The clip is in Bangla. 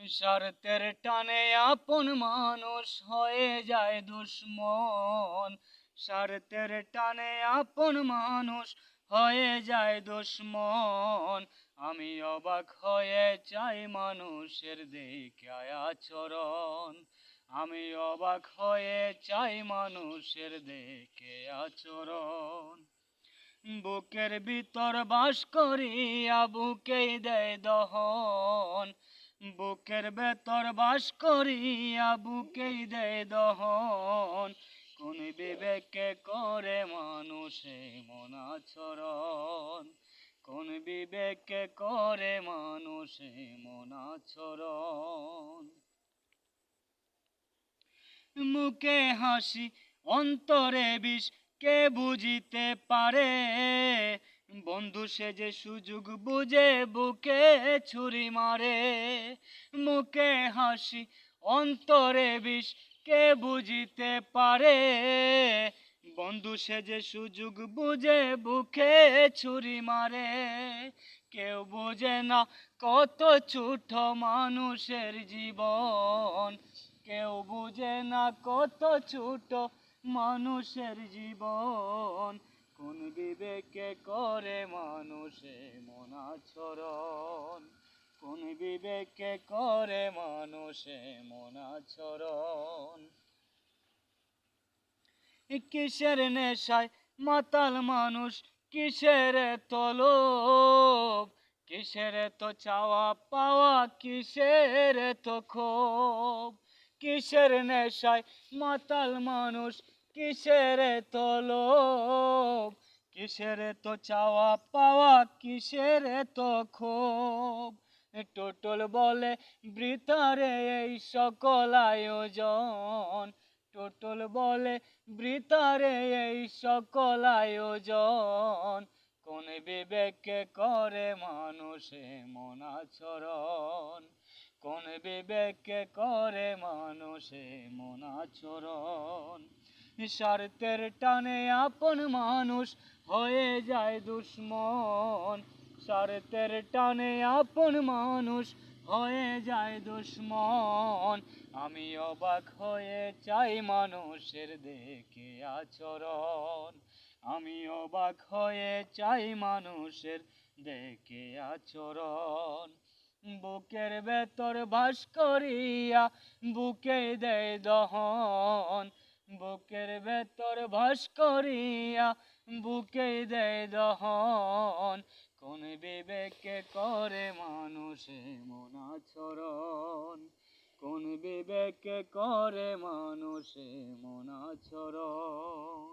স্বার্থের টানে আপন মানুষ হয়ে যায় দুশ্মন। স্বার্থের টানে আপন মানুষ হয়ে যায় দুশ্মন। আমি অবাক হয়ে চাই মানুষের দেখে আচরণ। আমি অবাক হয়ে চাই মানুষের দেখে আচরণ। বুকের ভিতর বাস করিয়া বুকেই দেয় দহন। বুকের ভেতর বাস করিয়া বুকেই দেয় দহন। কোন বিবেকে করে মানুষে মন আচরণ। কোন বিবেকে করে মানুষে মন আচরণ। মুখে হাসি অন্তরে বিষ কে বুঝিতে পারে। বন্ধু সেজে সুযোগ বুঝে বুকে ছুরি মারে। মুখে হাসি অন্তরে বিষ কে বুঝিতে পারে। বন্ধু সেজে সুযোগ বুঝে বুকে ছুরি মারে। কেউ বোঝে না কত ছোট মানুষের জীবন। কেউ বুঝে না কত ছোট মানুষের জীবন। কোন বিবেকে করে মানুষে মন আচরণ। কোন বিবেকে করে মানুষে মন আচরণ। কিসের নেশায় মাতাল মানুষ, কিসের তো লোভ, কিসের তো চাওয়া পাওয়া, কিসের তো ক্ষোভ। কিসের নেশায় মাতাল মানুষ, কিসের তো লোভ, কিসের তো চাওয়া পাওয়া, কিসের তো ক্ষোভ। টোটল বলে বৃথারে এই সকল আয়োজন। টোটল বলে বৃথারে এই সকল আয়োজন। কোন বিবেকে করে মানুষে মন আচরণ। কোন বিবেকে করে মানুষে মন আচরণ। স্বার্থের টানে আপন মানুষ হয়ে যায় দুশ্মন। স্বার্থের টানে আপন মানুষ হয়ে যায় দুশ্মন। আমি অবাক হয়ে চাই মানুষের দেখে আচরণ। আমি অবাক হয়ে চাই মানুষের দেখে আচরণ। বুকের ভেতর বাস করিয়া বুকে দেয় দহন। বুকের ভেতর বাস করিয়া বুকে দেয় দহন। কোন বিবেকে করে মানুষে মন আচরণ। কোন বিবেকে করে মানুষে মন আচরণ।